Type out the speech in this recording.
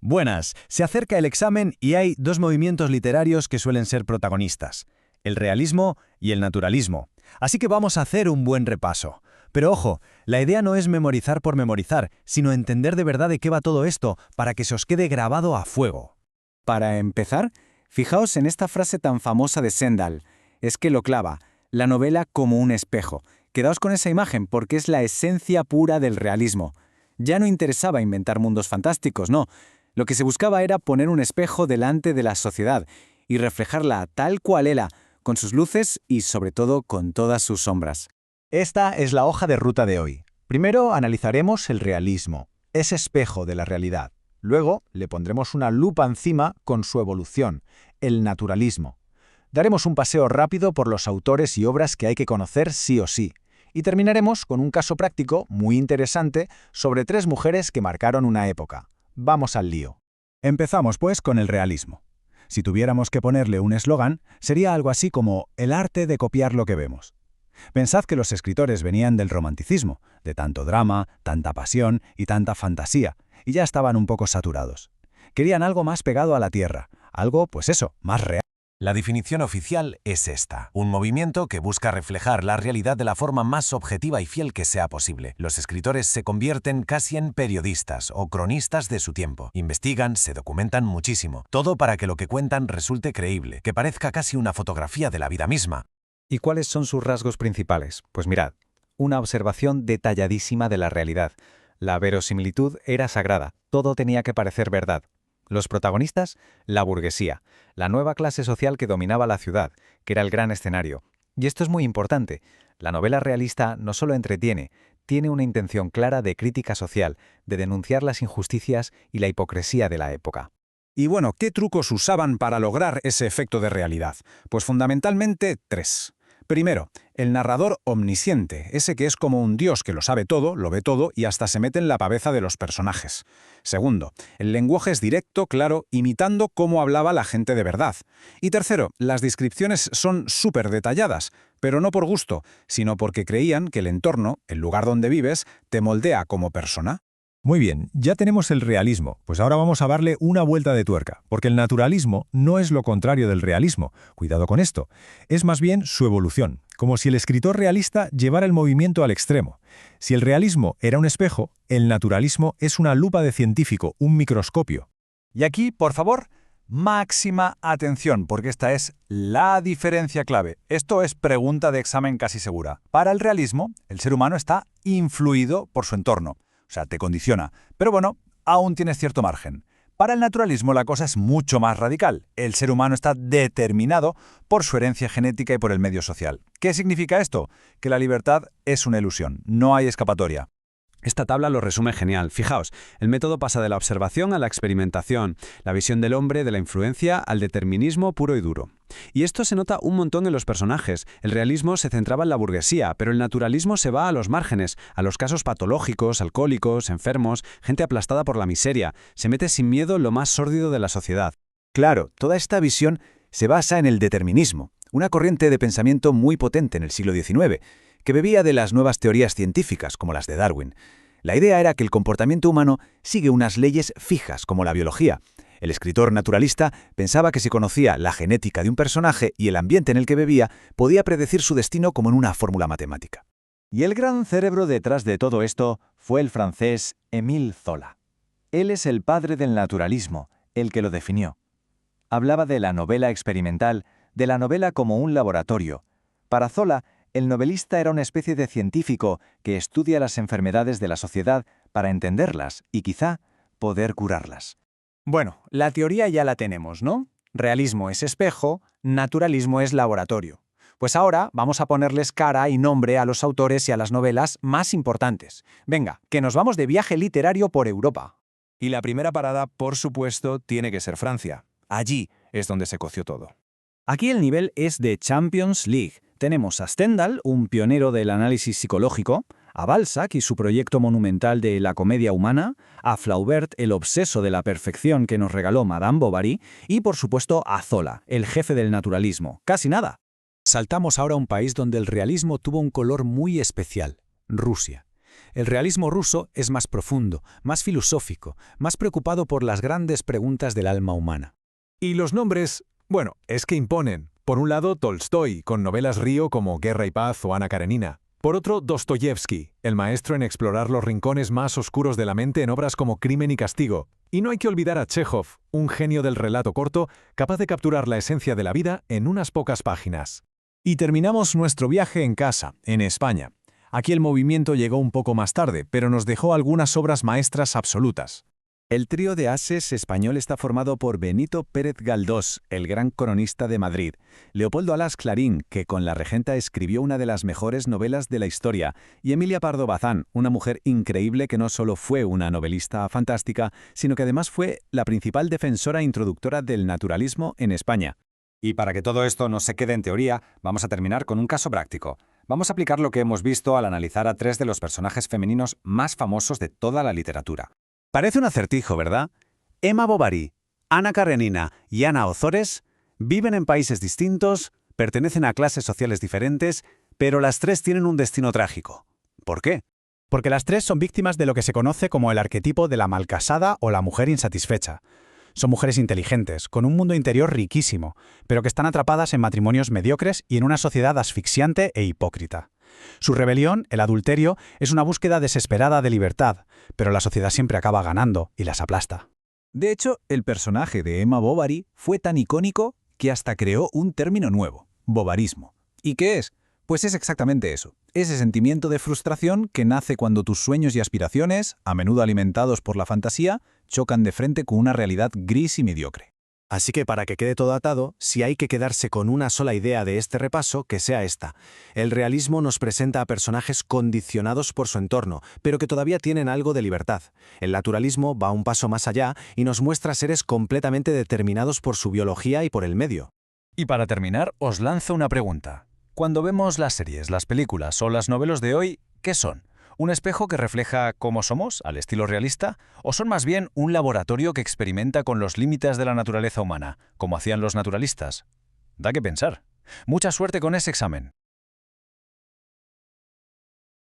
Buenas, se acerca el examen y hay dos movimientos literarios que suelen ser protagonistas, el realismo y el naturalismo. Así que vamos a hacer un buen repaso. Pero ojo, la idea no es memorizar por memorizar, sino entender de verdad de qué va todo esto para que se os quede grabado a fuego. Para empezar, fijaos en esta frase tan famosa de Stendhal. Es que lo clava, la novela como un espejo. Quedaos con esa imagen porque es la esencia pura del realismo. Ya no interesaba inventar mundos fantásticos, no. Lo que se buscaba era poner un espejo delante de la sociedad y reflejarla tal cual era, con sus luces y sobre todo con todas sus sombras. Esta es la hoja de ruta de hoy. Primero analizaremos el realismo, ese espejo de la realidad. Luego le pondremos una lupa encima con su evolución, el naturalismo. Daremos un paseo rápido por los autores y obras que hay que conocer sí o sí. Y terminaremos con un caso práctico muy interesante sobre tres mujeres que marcaron una época. Vamos al lío. Empezamos, pues, con el realismo. Si tuviéramos que ponerle un eslogan, sería algo así como el arte de copiar lo que vemos. Pensad que los escritores venían del romanticismo, de tanto drama, tanta pasión y tanta fantasía, y ya estaban un poco saturados. Querían algo más pegado a la tierra, algo, pues eso, más real. La definición oficial es esta: un movimiento que busca reflejar la realidad de la forma más objetiva y fiel que sea posible. Los escritores se convierten casi en periodistas o cronistas de su tiempo. Investigan, se documentan muchísimo. Todo para que lo que cuentan resulte creíble, que parezca casi una fotografía de la vida misma. ¿Y cuáles son sus rasgos principales? Pues mirad, una observación detalladísima de la realidad. La verosimilitud era sagrada, todo tenía que parecer verdad. Los protagonistas, la burguesía, la nueva clase social que dominaba la ciudad, que era el gran escenario. Y esto es muy importante. La novela realista no solo entretiene, tiene una intención clara de crítica social, de denunciar las injusticias y la hipocresía de la época. Y bueno, ¿qué trucos usaban para lograr ese efecto de realidad? Pues fundamentalmente tres. Primero, el narrador omnisciente, ese que es como un dios que lo sabe todo, lo ve todo y hasta se mete en la cabeza de los personajes. Segundo, el lenguaje es directo, claro, imitando cómo hablaba la gente de verdad. Y tercero, las descripciones son súper detalladas, pero no por gusto, sino porque creían que el entorno, el lugar donde vives, te moldea como persona. Muy bien, ya tenemos el realismo, pues ahora vamos a darle una vuelta de tuerca, porque el naturalismo no es lo contrario del realismo, cuidado con esto, es más bien su evolución, como si el escritor realista llevara el movimiento al extremo. Si el realismo era un espejo, el naturalismo es una lupa de científico, un microscopio. Y aquí, por favor, máxima atención, porque esta es la diferencia clave. Esto es pregunta de examen casi segura. Para el realismo, el ser humano está influido por su entorno. O sea, te condiciona. Pero bueno, aún tienes cierto margen. Para el naturalismo la cosa es mucho más radical. El ser humano está determinado por su herencia genética y por el medio social. ¿Qué significa esto? Que la libertad es una ilusión. No hay escapatoria. Esta tabla lo resume genial. Fijaos, el método pasa de la observación a la experimentación, la visión del hombre de la influencia al determinismo puro y duro. Y esto se nota un montón en los personajes. El realismo se centraba en la burguesía, pero el naturalismo se va a los márgenes, a los casos patológicos, alcohólicos, enfermos, gente aplastada por la miseria. Se mete sin miedo en lo más sórdido de la sociedad. Claro, toda esta visión se basa en el determinismo, una corriente de pensamiento muy potente en el siglo XIX, que bebía de las nuevas teorías científicas, como las de Darwin. La idea era que el comportamiento humano sigue unas leyes fijas, como la biología. El escritor naturalista pensaba que si conocía la genética de un personaje y el ambiente en el que vivía, podía predecir su destino como en una fórmula matemática. Y el gran cerebro detrás de todo esto fue el francés Émile Zola. Él es el padre del naturalismo, el que lo definió. Hablaba de la novela experimental, de la novela como un laboratorio. Para Zola, el novelista era una especie de científico que estudia las enfermedades de la sociedad para entenderlas y quizá poder curarlas. Bueno, la teoría ya la tenemos, ¿no? Realismo es espejo, naturalismo es laboratorio. Pues ahora vamos a ponerles cara y nombre a los autores y a las novelas más importantes. Venga, que nos vamos de viaje literario por Europa. Y la primera parada, por supuesto, tiene que ser Francia. Allí es donde se coció todo. Aquí el nivel es de Champions League. Tenemos a Stendhal, un pionero del análisis psicológico, a Balzac y su proyecto monumental de la comedia humana, a Flaubert, el obseso de la perfección que nos regaló Madame Bovary, y por supuesto a Zola, el jefe del naturalismo. Casi nada. Saltamos ahora a un país donde el realismo tuvo un color muy especial, Rusia. El realismo ruso es más profundo, más filosófico, más preocupado por las grandes preguntas del alma humana. Y los nombres, bueno, es que imponen. Por un lado, Tolstói, con novelas río como Guerra y Paz o Ana Karenina. Por otro, Dostoyevsky, el maestro en explorar los rincones más oscuros de la mente en obras como Crimen y Castigo. Y no hay que olvidar a Chekhov, un genio del relato corto, capaz de capturar la esencia de la vida en unas pocas páginas. Y terminamos nuestro viaje en casa, en España. Aquí el movimiento llegó un poco más tarde, pero nos dejó algunas obras maestras absolutas. El trío de ases español está formado por Benito Pérez Galdós, el gran cronista de Madrid, Leopoldo Alas Clarín, que con la regenta escribió una de las mejores novelas de la historia, y Emilia Pardo Bazán, una mujer increíble que no solo fue una novelista fantástica, sino que además fue la principal defensora e introductora del naturalismo en España. Y para que todo esto no se quede en teoría, vamos a terminar con un caso práctico. Vamos a aplicar lo que hemos visto al analizar a 3 de los personajes femeninos más famosos de toda la literatura. Parece un acertijo, ¿verdad? Emma Bovary, Ana Karenina y Ana Ozores viven en países distintos, pertenecen a clases sociales diferentes, pero las 3 tienen un destino trágico. ¿Por qué? Porque las 3 son víctimas de lo que se conoce como el arquetipo de la malcasada o la mujer insatisfecha. Son mujeres inteligentes, con un mundo interior riquísimo, pero que están atrapadas en matrimonios mediocres y en una sociedad asfixiante e hipócrita. Su rebelión, el adulterio, es una búsqueda desesperada de libertad, pero la sociedad siempre acaba ganando y las aplasta. De hecho, el personaje de Emma Bovary fue tan icónico que hasta creó un término nuevo, bovarismo. ¿Y qué es? Pues es exactamente eso, ese sentimiento de frustración que nace cuando tus sueños y aspiraciones, a menudo alimentados por la fantasía, chocan de frente con una realidad gris y mediocre. Así que para que quede todo atado, si hay que quedarse con una sola idea de este repaso, que sea esta. El realismo nos presenta a personajes condicionados por su entorno, pero que todavía tienen algo de libertad. El naturalismo va un paso más allá y nos muestra seres completamente determinados por su biología y por el medio. Y para terminar, os lanzo una pregunta. Cuando vemos las series, las películas o las novelas de hoy, ¿qué son? ¿Un espejo que refleja cómo somos, al estilo realista? ¿O son más bien un laboratorio que experimenta con los límites de la naturaleza humana, como hacían los naturalistas? Da que pensar. Mucha suerte con ese examen.